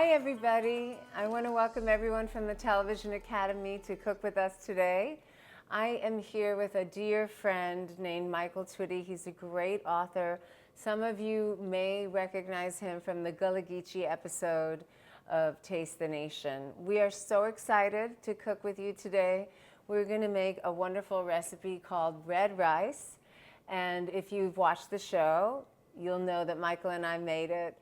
Hi, everybody. I want to welcome everyone from the Television Academy to cook with us today. I am here with a dear friend named Michael Twitty. He's a great author. Some of you may recognize him from the Gullah Geechee episode of Taste the Nation. We are so excited to cook with you today. We're going to make a wonderful recipe called red rice. And if you've watched the show, you'll know that Michael and I made it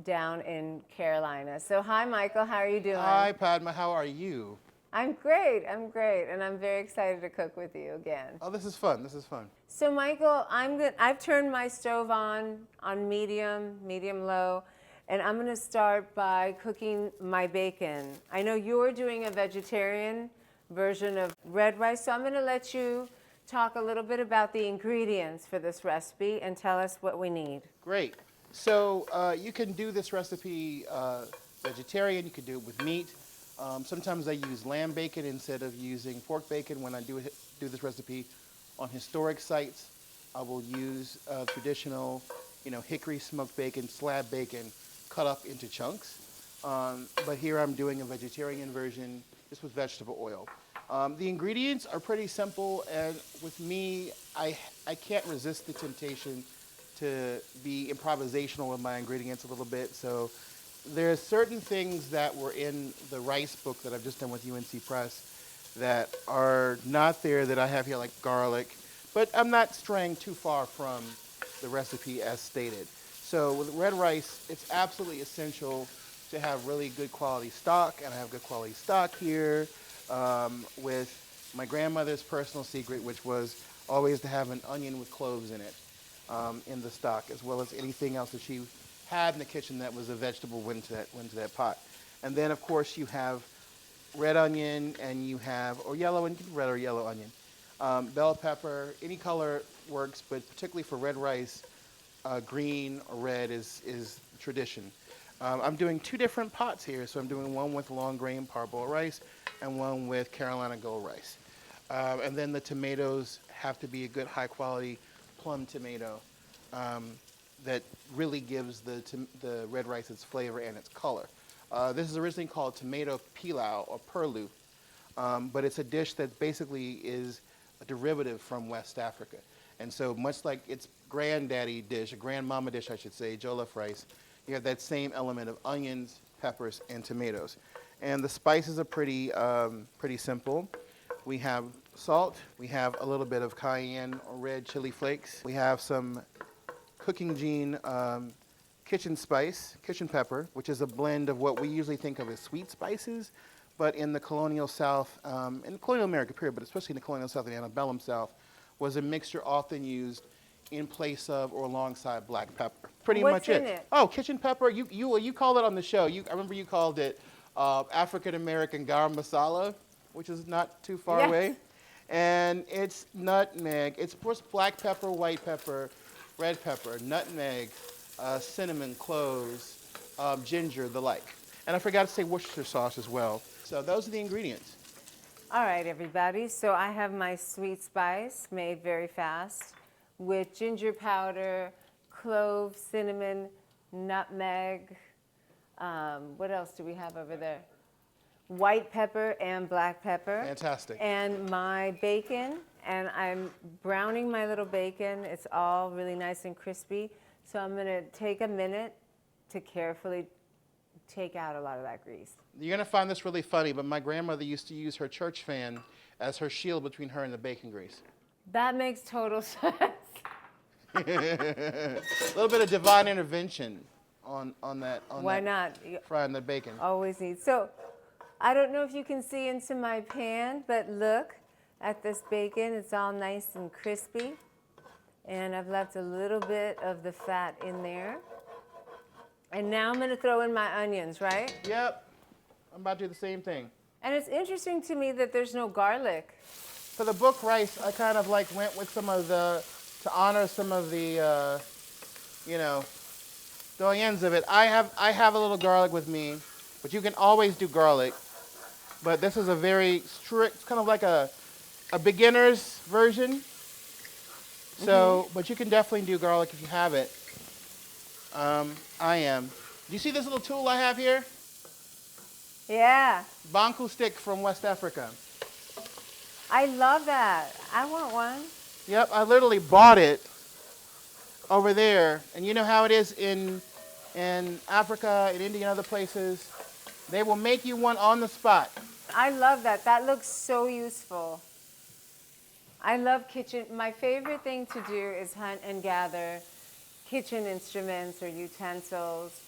down in Carolina. So hi, Michael, how are you doing? Hi, Padma, how are you? I'm great, and I'm very excited to cook with you again. Oh, this is fun, this is fun. So Michael, I've turned my stove on medium low, and I'm gonna start by cooking my bacon. I know you're doing a vegetarian version of red rice, so I'm gonna let you talk a little bit about the ingredients for this recipe and tell us what we need. Great. So you can do this recipe vegetarian, you can do it with meat. Sometimes I use lamb bacon instead of using pork bacon when I do this recipe on historic sites. I will use traditional, hickory smoked bacon, slab bacon, cut up into chunks. But here I'm doing a vegetarian version, just with vegetable oil. The ingredients are pretty simple, and with me, I can't resist the temptation to be improvisational with my ingredients a little bit. So there's certain things that were in the rice book that I've just done with UNC Press that are not there that I have here, like garlic, but I'm not straying too far from the recipe as stated. So with red rice, it's absolutely essential to have really good quality stock, and I have good quality stock here with my grandmother's personal secret, which was always to have an onion with cloves in it. In the stock, as well as anything else that she had in the kitchen that was a vegetable went into that pot. And then, of course, you have red onion, and you have, or yellow, and red or yellow onion. Bell pepper, any color works, but particularly for red rice, green or red is tradition. I'm doing two different pots here, so I'm doing one with long grain parboiled rice and one with Carolina gold rice. And then the tomatoes have to be a good high quality plum tomato that really gives the red rice its flavor and its color. This is originally called tomato pilau or purlu, but it's a dish that basically is a derivative from West Africa. And so much like its granddaddy dish, a grandmama dish I should say, jollof rice, you have that same element of onions, peppers, and tomatoes. And the spices are pretty simple. We have salt, we have a little bit of cayenne or red chili flakes. We have some Cooking Gene kitchen spice, kitchen pepper, which is a blend of what we usually think of as sweet spices, but in the colonial South, in colonial America period, but especially in the colonial South and antebellum South, was a mixture often used in place of or alongside black pepper. Pretty What's much in it? Oh, kitchen pepper, you called it on the show. I remember you called it African American garam masala, which is not too far away. And it's nutmeg. It's first black pepper, white pepper, red pepper, nutmeg, cinnamon, cloves, ginger, the like. And I forgot to say Worcestershire sauce as well. So those are the ingredients. All right, everybody. So I have my sweet spice made very fast with ginger powder, clove, cinnamon, nutmeg. What else do we have over there? White pepper and black pepper. Fantastic. And my bacon, and I'm browning my little bacon. It's all really nice and crispy. So I'm gonna take a minute to carefully take out a lot of that grease. You're gonna find this really funny, but my grandmother used to use her church fan as her shield between her and the bacon grease. That makes total sense. A little bit of divine intervention on that. Why not? Frying the bacon. Always need. So I don't know if you can see into my pan, but look at this bacon. It's all nice and crispy. And I've left a little bit of the fat in there. And now I'm gonna throw in my onions, right? Yep, I'm about to do the same thing. And it's interesting to me that there's no garlic. For the book rice, I kind of like went with some of to honor some of the, doyens of it. I have a little garlic with me, but you can always do garlic. But this is a very strict, kind of like a beginner's version. So, but you can definitely do garlic if you have it. I am. you see this little tool I have here? Yeah. Banku stick from West Africa. I love that. I want one. Yep, I literally bought it over there. And you know how it is in Africa, in India, and other places? They will make you one on the spot. I love that. That looks so useful. I love kitchen. My favorite thing to do is hunt and gather kitchen instruments or utensils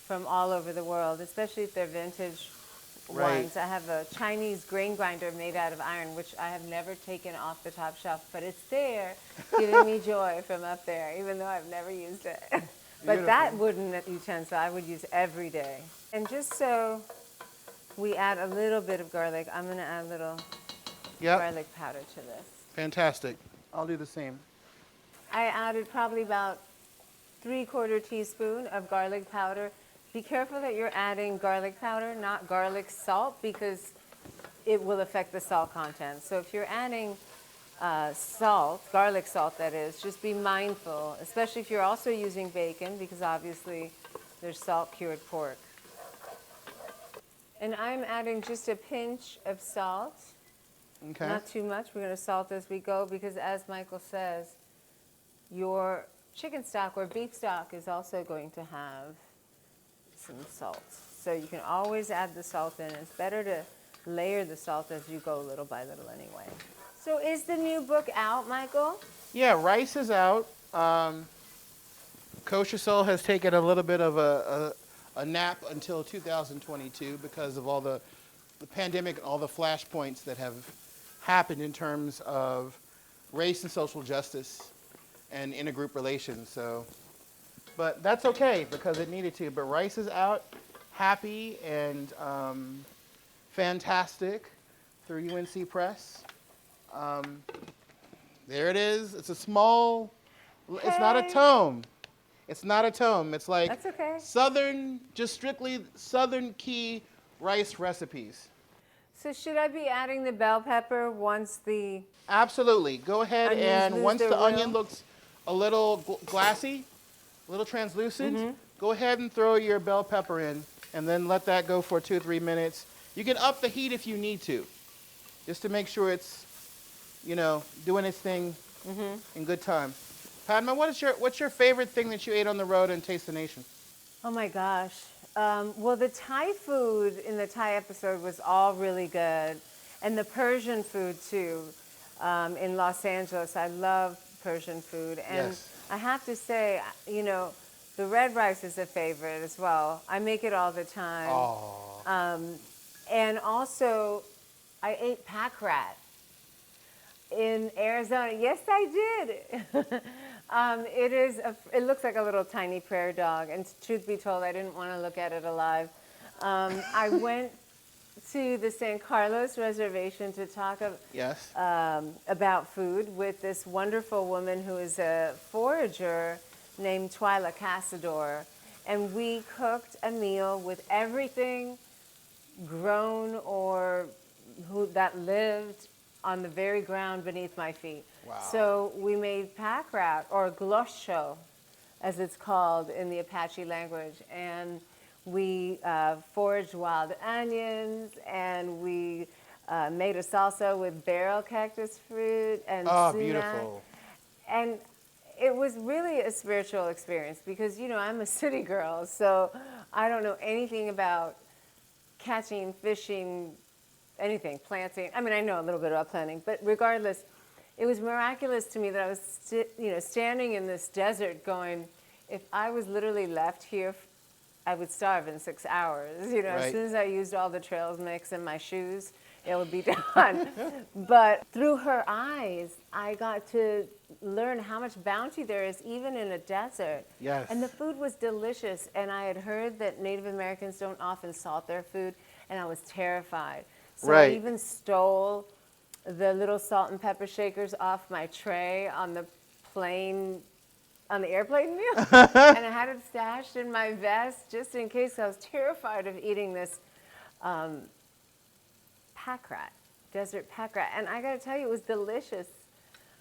from all over the world, especially if they're vintage ones. I have a Chinese grain grinder made out of iron, which I have never taken off the top shelf, but it's there, giving me joy from up there, even though I've never used it. But that wooden utensil I would use every day. And just so we add a little bit of garlic, I'm going to add a little garlic powder to this. Fantastic. I'll do the same. I added probably about 3/4 teaspoon of garlic powder. Be careful that you're adding garlic powder, not garlic salt, because it will affect the salt content. So if you're adding salt, garlic salt that is, just be mindful, especially if you're also using bacon, because obviously there's salt cured pork. And I'm adding just a pinch of salt. Okay. Not too much. We're going to salt as we go because, as Michael says, your chicken stock or beef stock is also going to have some salt. So you can always add the salt in. It's better to layer the salt as you go little by little anyway. So is the new book out, Michael? Yeah, Rice is out. Kosher Soul has taken a little bit of a nap until 2022 because of all the pandemic and all the flashpoints that have happened in terms of race and social justice and intergroup relations. So, but that's okay because it needed to. But Rice is out, happy and fantastic through UNC Press. There it is. It's a small, it's not a tome. It's not a tome. It's like That's okay. Southern, just strictly Southern key rice recipes. So should I be adding the bell pepper once the... Absolutely. Go ahead onions and lose once their the oil? onion looks a little glassy, a little translucent, go ahead and throw your bell pepper in and then let that go for 2 or 3 minutes. You can up the heat if you need to, just to make sure it's, you know, doing its thing in good time. Padma, what's your favorite thing that you ate on the road in Taste the Nation? Oh my gosh. Well, the Thai food in the Thai episode was all really good. And the Persian food too, in Los Angeles. I love Persian food. And Yes. I have to say, you know, the red rice is a favorite as well. I make it all the time. Oh. And also, I ate pack rat in Arizona. Yes, I did. It looks like a little tiny prairie dog. And truth be told, I didn't want to look at it alive. I went to the San Carlos Reservation to talk about food with this wonderful woman who is a forager named Twyla Casador. And we cooked a meal with everything grown or that lived on the very ground beneath my feet. Wow. So we made pack rat, or glosho, as it's called in the Apache language. And we foraged wild onions, and we made a salsa with barrel cactus fruit and sumac. Beautiful. And it was really a spiritual experience because, you know, I'm a city girl, so I don't know anything about catching, fishing, anything, planting. I mean, I know a little bit about planting, but regardless, it was miraculous to me that I was, standing in this desert going, if I was literally left here, I would starve in 6 hours. You know, Right. As soon as I used all the trails mix in my shoes, it would be done. But through her eyes, I got to learn how much bounty there is even in a desert. Yes. And the food was delicious. And I had heard that Native Americans don't often salt their food, and I was terrified. So Right. I even stole the little salt and pepper shakers off my tray on the plane, on the airplane meal. And I had it stashed in my vest just in case. I was terrified of eating this pack rat, desert pack rat. And I got to tell you, it was delicious.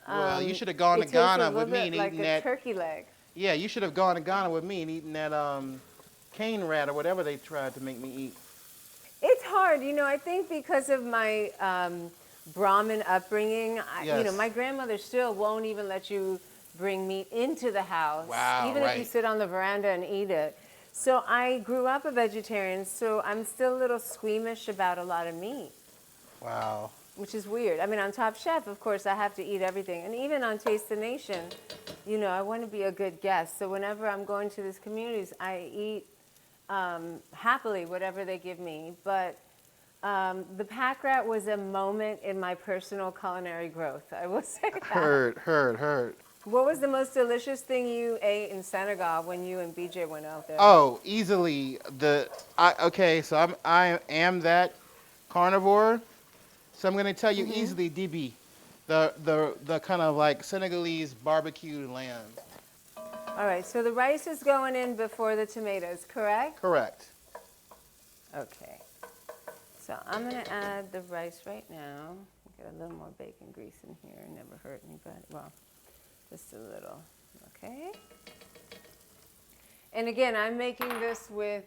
Well, you should have gone to It tasted Ghana a with little me bit and like eaten a that. turkey leg. Yeah, you should have gone to Ghana with me and eaten that cane rat or whatever they tried to make me eat. It's hard, I think because of my Brahmin upbringing, Yes. my grandmother still won't even let you bring meat into the house, Wow, even if you right. sit on the veranda and eat it. So I grew up a vegetarian, so I'm still a little squeamish about a lot of meat, Wow. which is weird. I mean, on Top Chef, of course, I have to eat everything. And even on Taste the Nation, I want to be a good guest. So whenever I'm going to these communities, I eat happily whatever they give me. But the pack rat was a moment in my personal culinary growth, I will say that. Heard. What was the most delicious thing you ate in Senegal when you and BJ went out there? Oh, easily okay, so I am that carnivore. So I'm gonna tell you easily DB. The kind of like Senegalese barbecued lamb. All right, so the rice is going in before the tomatoes, correct? Correct. Okay. So I'm going to add the rice right now. Get a little more bacon grease in here. Never hurt anybody. Well, just a little. Okay. And again, I'm making this with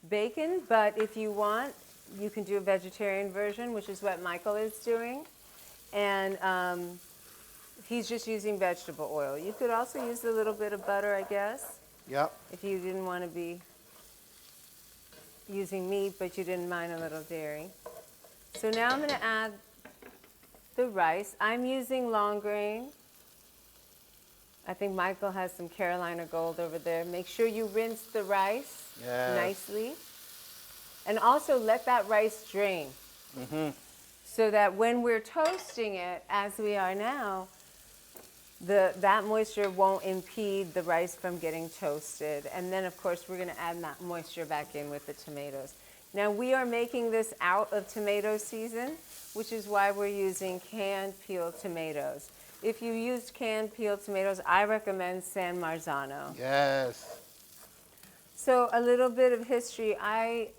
bacon, but if you want, you can do a vegetarian version, which is what Michael is doing. And he's just using vegetable oil. You could also use a little bit of butter, I guess, Yep. if you didn't want to be using meat, but you didn't mind a little dairy. So now I'm going to add the rice. I'm using long grain. I think Michael has some Carolina Gold over there. Make sure you rinse the rice nicely. And also let that rice drain. So that when we're toasting it, as we are now, that moisture won't impede the rice from getting toasted. And then, of course, we're going to add that moisture back in with the tomatoes. Now, we are making this out of tomato season, which is why we're using canned peeled tomatoes. If you used canned peeled tomatoes, I recommend San Marzano. Yes. So a little bit of history. I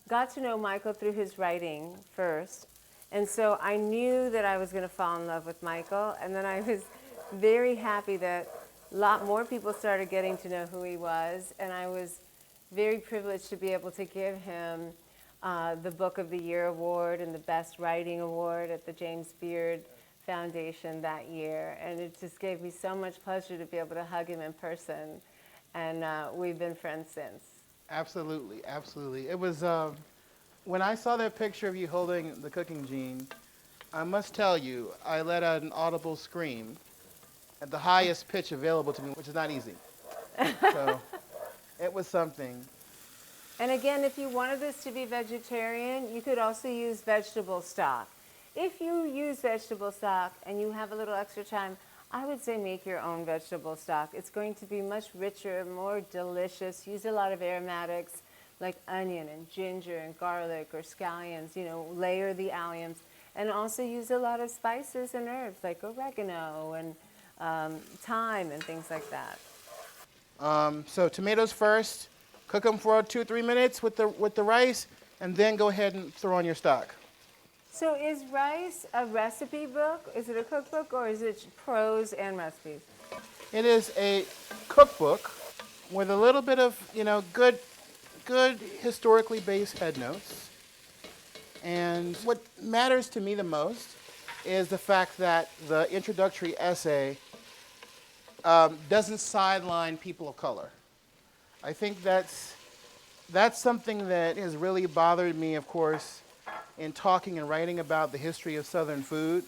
got to know Michael through his writing first. And so I knew that I was going to fall in love with Michael. And then I was very happy that a lot more people started getting to know who he was. And I was very privileged to be able to give him the Book of the Year award and the Best Writing award at the James Beard Foundation that year. And it just gave me so much pleasure to be able to hug him in person. And we've been friends since. Absolutely, absolutely. It was, when I saw that picture of you holding the cooking gene, I must tell you, I let out an audible scream at the highest pitch available to me, which is not easy. So it was something. And again, if you wanted this to be vegetarian, you could also use vegetable stock. If you use vegetable stock and you have a little extra time, I would say make your own vegetable stock. It's going to be much richer, more delicious. Use a lot of aromatics like onion and ginger and garlic or scallions, layer the alliums. And also use a lot of spices and herbs like oregano and thyme and things like that. So tomatoes first, cook them for 2 or 3 minutes with the rice, and then go ahead and throw on your stock. So is rice a recipe book? Is it a cookbook or is it prose and recipes? It is a cookbook with a little bit of, good historically based head notes. And what matters to me the most is the fact that the introductory essay doesn't sideline people of color. I think that's something that has really bothered me, of course, in talking and writing about the history of Southern food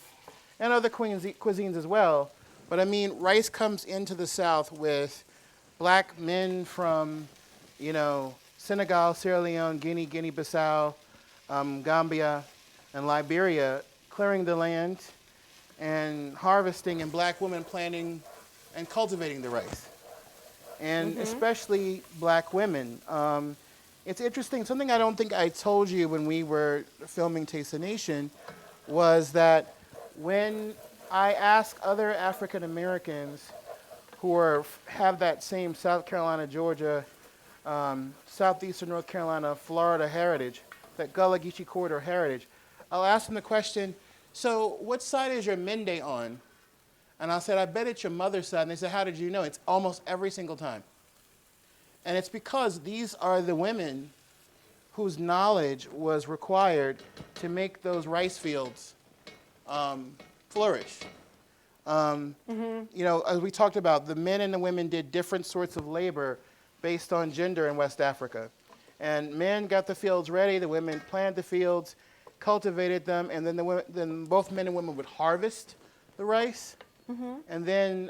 and other cuisines as well. But I mean, rice comes into the South with black men from, Senegal, Sierra Leone, Guinea-Bissau, Gambia, and Liberia, clearing the land and harvesting, and black women planting and cultivating the rice. And especially black women. It's interesting, something I don't think I told you when we were filming Taste the Nation was that when I ask other African Americans who have that same South Carolina, Georgia, Southeastern North Carolina, Florida heritage, that Gullah Geechee corridor heritage, I'll ask them the question, so what side is your Mende on? And I said, I bet it's your mother's side. And they said, how did you know? It's almost every single time. And it's because these are the women whose knowledge was required to make those rice fields flourish. You know, as we talked about, the men and the women did different sorts of labor based on gender in West Africa. And men got the fields ready, the women planted the fields, cultivated them, and then then both men and women would harvest the rice. And then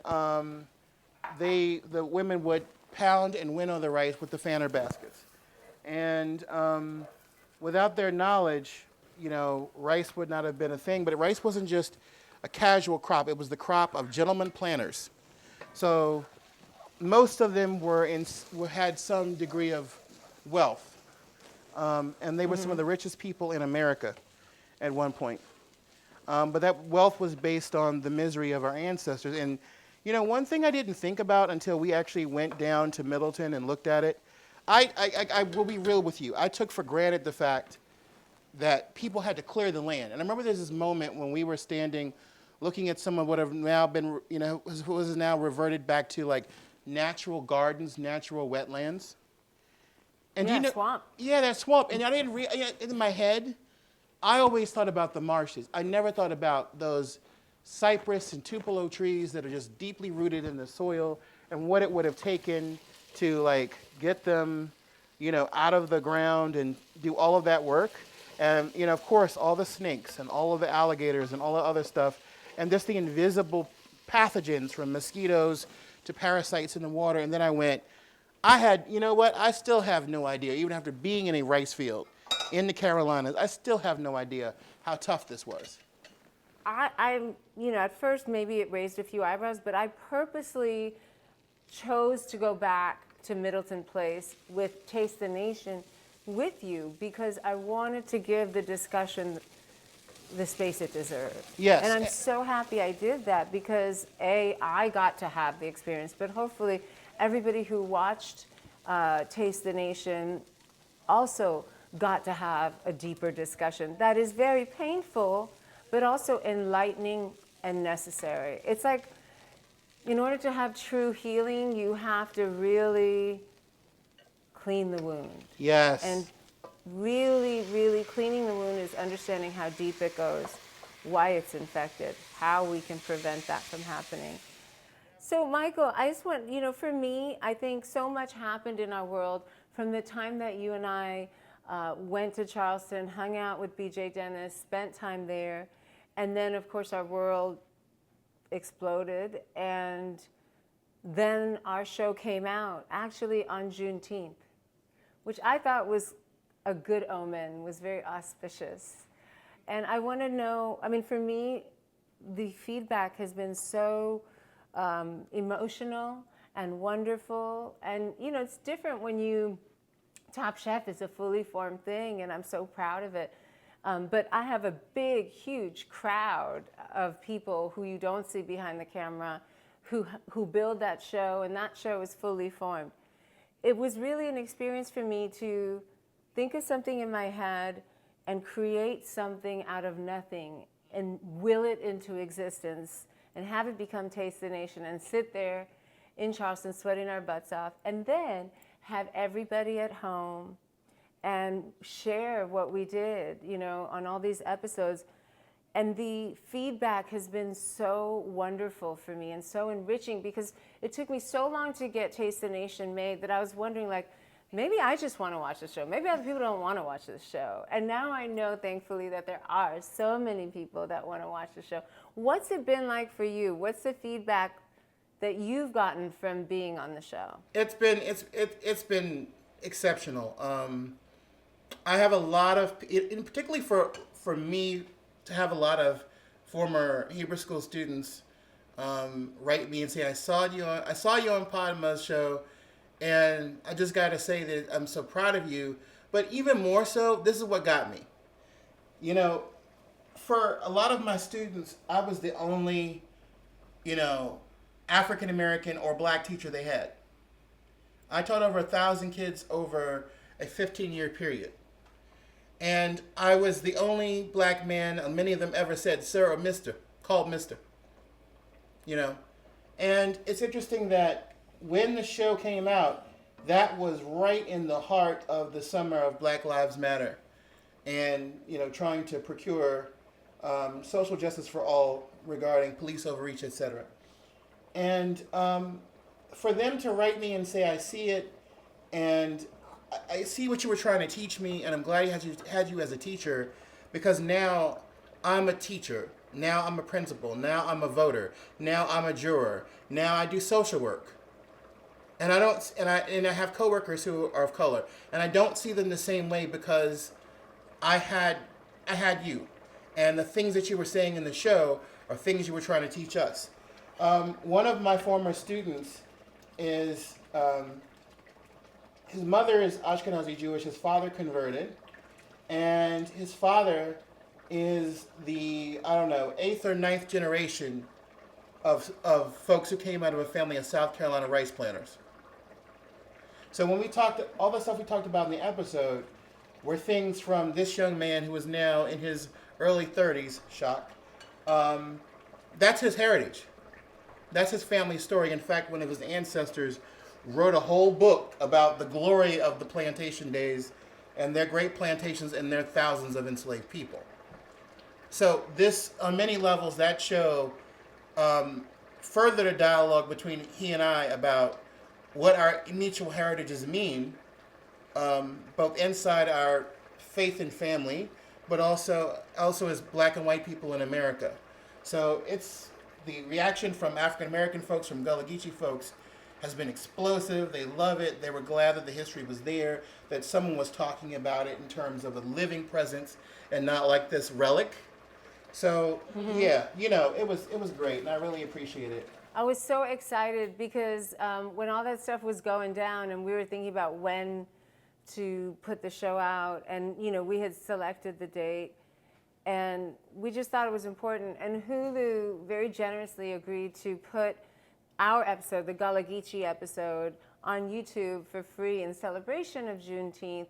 the women would pound and winnow the rice with the fanner baskets. And without their knowledge, you know, rice would not have been a thing. But rice wasn't just a casual crop. It was the crop of gentlemen planters. So most of them had some degree of wealth. And they were some of the richest people in America at one point. But that wealth was based on the misery of our ancestors. And, you know, one thing I didn't think about until we actually went down to Middleton and looked at it, I will be real with you. I took for granted the fact that people had to clear the land. And I remember there's this moment when we were standing looking at some of what have now been, you know, was now reverted back to like natural gardens, natural wetlands. And Yeah, you know, swamp. Yeah, that swamp. And I didn't in my head, I always thought about the marshes. I never thought about those cypress and tupelo trees that are just deeply rooted in the soil and what it would have taken to like get them, you know, out of the ground and do all of that work. And, you know, of course, all the snakes and all of the alligators and all the other stuff, and just the invisible pathogens from mosquitoes to parasites in the water. And then I went, you know what? I still have no idea, even after being in a rice field in the Carolinas, I still have no idea how tough this was. I'm, you know, at first maybe it raised a few eyebrows, but I purposely chose to go back to Middleton Place with Taste the Nation with you because I wanted to give the discussion the space it deserved. Yes. And I'm so happy I did that because I got to have the experience, but hopefully everybody who watched Taste the Nation also got to have a deeper discussion that is very painful, but also enlightening and necessary. It's like, in order to have true healing, you have to really clean the wound. Yes. And really, really cleaning the wound is understanding how deep it goes, why it's infected, how we can prevent that from happening. So, Michael, I just want, you know, for me, I think so much happened in our world from the time that you and I went to Charleston, hung out with BJ Dennis, spent time there, and then, of course, our world exploded, and then our show came out, actually on Juneteenth, which I thought was a good omen, was very auspicious. And I want to know, I mean, for me, the feedback has been so emotional and wonderful. And, you know, it's different when Top Chef is a fully formed thing, and I'm so proud of it. But I have a big, huge crowd of people who you don't see behind the camera who build that show, and that show is fully formed. It was really an experience for me to think of something in my head and create something out of nothing and will it into existence and have it become Taste the Nation and sit there in Charleston sweating our butts off and then have everybody at home and share what we did, you know, on all these episodes. And the feedback has been so wonderful for me and so enriching because it took me so long to get Taste the Nation made that I was wondering, like, maybe I just want to watch the show. Maybe other people don't want to watch the show. And now I know, thankfully, that there are so many people that want to watch the show. What's it been like for you? What's the feedback that you've gotten from being on the show? It's been exceptional. I have a lot of, and particularly for me, to have a lot of former Hebrew school students write me and say, I saw you on Padma's show, and I just got to say that I'm so proud of you. But even more so, this is what got me. You know, for a lot of my students, I was the only, you know, African American or black teacher they had. I taught over 1,000 kids over a 15-year period. And I was the only black man, many of them ever said sir or mister, called mister. You know? And it's interesting that when the show came out, that was right in the heart of the summer of Black Lives Matter, and trying to procure social justice for all regarding police overreach, etc. And for them to write me and say, I see it, and I see what you were trying to teach me, and I'm glad he had you as a teacher, because now I'm a teacher. Now I'm a principal. Now I'm a voter. Now I'm a juror. Now I do social work. And I have coworkers who are of color, and I don't see them the same way because I had you, and the things that you were saying in the show are things you were trying to teach us. One of my former students is his mother is Ashkenazi Jewish. His father converted, and his father is the 8th or 9th generation of folks who came out of a family of South Carolina rice planters. So when we talked, all the stuff we talked about in the episode were things from this young man who is now in his early 30s, shock. That's his heritage. That's his family story. In fact, one of his ancestors wrote a whole book about the glory of the plantation days and their great plantations and their thousands of enslaved people. So this, on many levels, that show furthered a dialogue between he and I about what our mutual heritages mean, both inside our faith and family, but also as black and white people in America. So it's the reaction from African American folks, from Gullah Geechee folks, has been explosive. They love it. They were glad that the history was there, that someone was talking about it in terms of a living presence and not like this relic. So yeah, it was great, and I really appreciate it. I was so excited because when all that stuff was going down and we were thinking about when to put the show out, and we had selected the date, and we just thought it was important, and Hulu very generously agreed to put our episode, the Gullah Geechee episode, on YouTube for free in celebration of Juneteenth.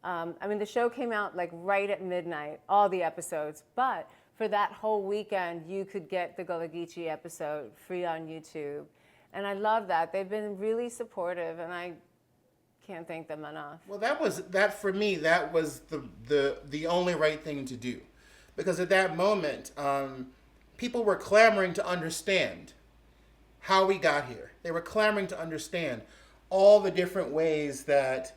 The show came out like right at midnight, all the episodes, but for that whole weekend, you could get the Gullah Geechee episode free on YouTube. And I love that. They've been really supportive, and I can't thank them enough. Well, for me, that was the only right thing to do. Because at that moment, people were clamoring to understand how we got here. They were clamoring to understand all the different ways that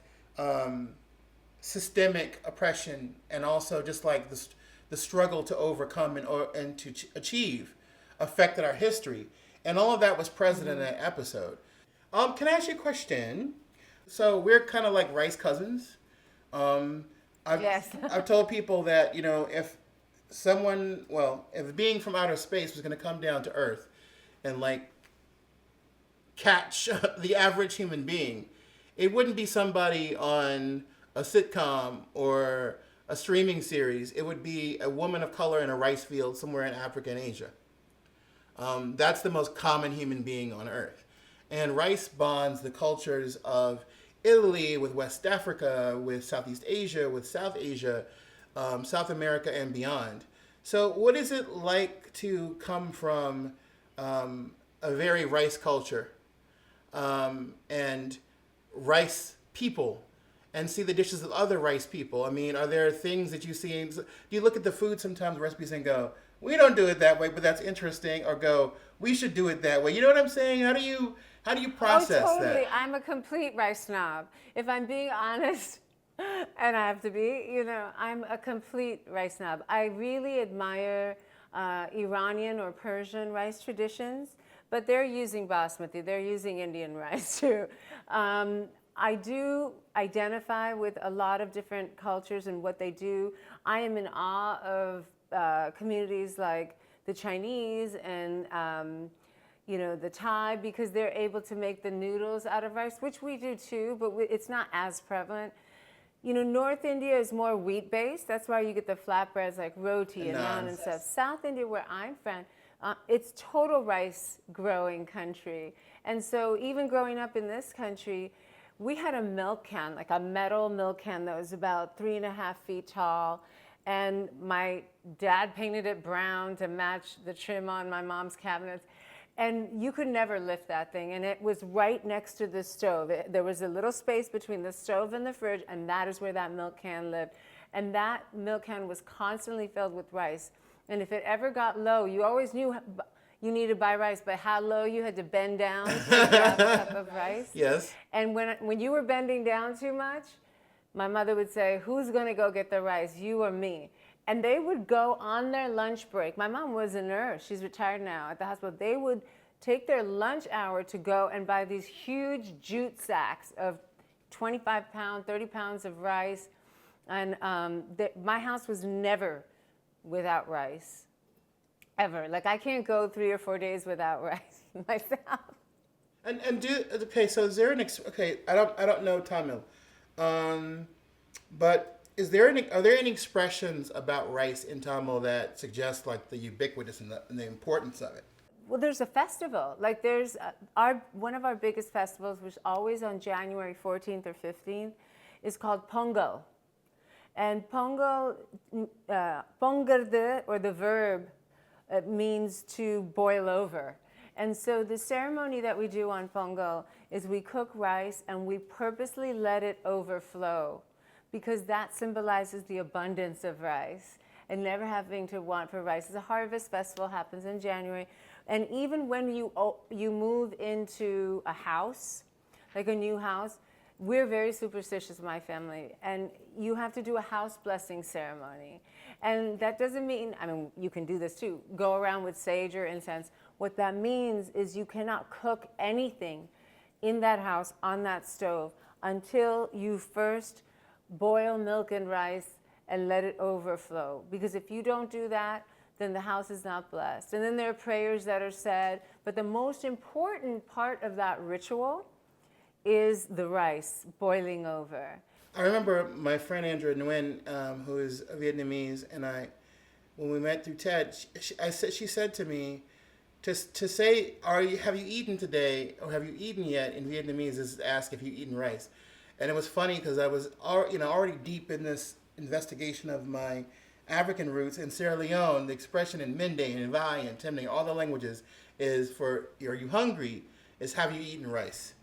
systemic oppression, and also just like the struggle to overcome and to achieve, affected our history. And all of that was present in that episode. Can I ask you a question? So we're kind of like rice cousins. Yes. I've told people that, if a being from outer space was going to come down to Earth and like catch the average human being, it wouldn't be somebody on a sitcom or a streaming series. It would be a woman of color in a rice field somewhere in Africa and Asia. That's the most common human being on Earth. And rice bonds the cultures of Italy with West Africa, with Southeast Asia, with South Asia, South America, and beyond. So what is it like to come from a very rice culture and rice people, and see the dishes of other rice people? Are there things that you see? Do you look at the food sometimes, recipes, and go, we don't do it that way, but that's interesting, or go, we should do it that way? You know what I'm saying? How do you process totally. that? I'm a complete rice snob. If I'm being honest, and I have to be, I'm a complete rice snob. I really admire Iranian or Persian rice traditions, but they're using basmati. They're using Indian rice too. I do identify with a lot of different cultures and what they do. I am in awe of communities like the Chinese and the Thai, because they're able to make the noodles out of rice, which we do too, but it's not as prevalent. North India is more wheat-based. That's why you get the flatbreads like roti and naan and stuff. South India, where I'm from, it's total rice growing country. And so even growing up in this country, we had a milk can, like a metal milk can that was about 3.5 feet tall. And my dad painted it brown to match the trim on my mom's cabinets. And you could never lift that thing. And it was right next to the stove. There was a little space between the stove and the fridge, and that is where that milk can lived. And that milk can was constantly filled with rice. And if it ever got low, you always knew you needed to buy rice, but how low you had to bend down to grab a cup of rice. Yes. And when you were bending down too much, my mother would say, who's going to go get the rice, you or me? And they would go on their lunch break. My mom was a nurse. She's retired now at the hospital. They would take their lunch hour to go and buy these huge jute sacks of 25 pounds, 30 pounds of rice. And my house was never without rice, ever. Like, I can't go 3 or 4 days without rice myself. Okay, so is there I don't know Tamil, but are there any expressions about rice in Tamil that suggest like the ubiquitous and the importance of it? Well, there's a festival. Like, there's one of our biggest festivals, which is always on January 14th or 15th, is called Pongal. And Pongal, pongardu, or the verb, means to boil over. And so the ceremony that we do on Pongal is we cook rice and we purposely let it overflow, because that symbolizes the abundance of rice and never having to want for rice. The harvest festival happens in January. And even when you move into a house, like a new house, we're very superstitious in my family, and you have to do a house blessing ceremony. And that doesn't mean, I mean, you can do this too, go around with sage or incense. What that means is you cannot cook anything in that house on that stove until you first boil milk and rice and let it overflow. Because if you don't do that, then the house is not blessed. And then there are prayers that are said, but the most important part of that ritual is the rice boiling over. I remember my friend Andrea Nguyen, who is Vietnamese, and when we met through TED, she said to me, to say, have you eaten today, or have you eaten yet in Vietnamese is to ask if you've eaten rice. And it was funny because I was already deep in this investigation of my African roots. In Sierra Leone, the expression in Mende and Vai and Temne, all the languages, is for, are you hungry, is have you eaten rice.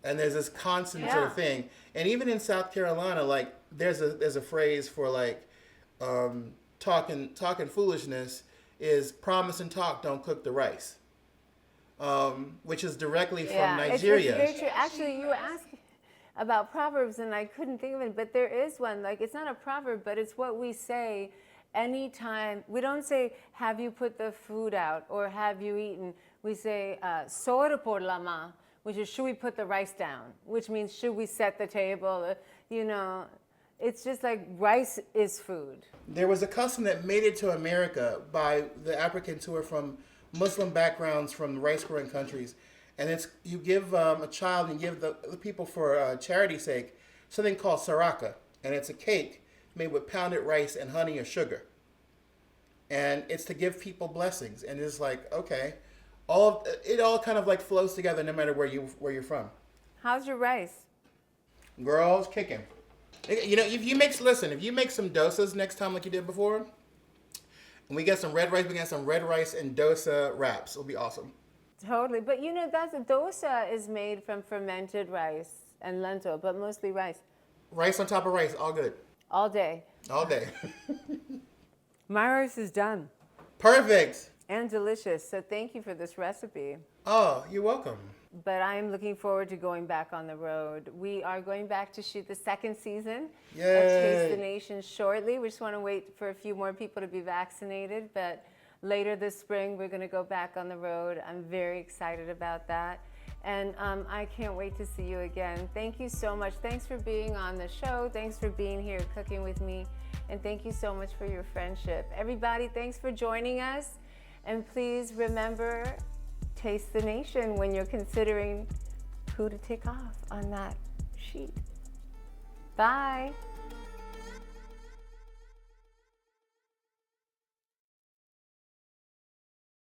And there's this constant sort of thing. And even in South Carolina, like there's a phrase for like talking foolishness is promise and talk, don't cook the rice, which is directly from Nigeria. It's very true. Actually, you were asking about proverbs, and I couldn't think of it, but there is one. Like, it's not a proverb, but it's what we say anytime. We don't say, have you put the food out, or have you eaten? We say, sora por la ma, which is, should we put the rice down? Which means, should we set the table? It's just like rice is food. There was a custom that made it to America by the Africans who are from Muslim backgrounds from rice-growing countries. And it's you give a child and give the people for charity's sake something called saraka. And it's a cake made with pounded rice and honey or sugar. And it's to give people blessings. And it's like, okay, it all kind of like flows together no matter where you're from. How's your rice? Girls, kicking. If you make some dosas next time like you did before, and we get some red rice, we get some red rice and dosa wraps. It'll be awesome. Totally. But dosa is made from fermented rice and lentil, but mostly rice. Rice on top of rice, all good. All day. All day. My rice is done. Perfect. And delicious. So thank you for this recipe. Oh, you're welcome. But I am looking forward to going back on the road. We are going back to shoot the second season of Taste the Nation shortly. We just want to wait for a few more people to be vaccinated. But later this spring, we're going to go back on the road. I'm very excited about that. And I can't wait to see you again. Thank you so much. Thanks for being on the show. Thanks for being here cooking with me. And thank you so much for your friendship. Everybody, thanks for joining us. And please remember, Taste the Nation when you're considering who to tick off on that sheet. Bye.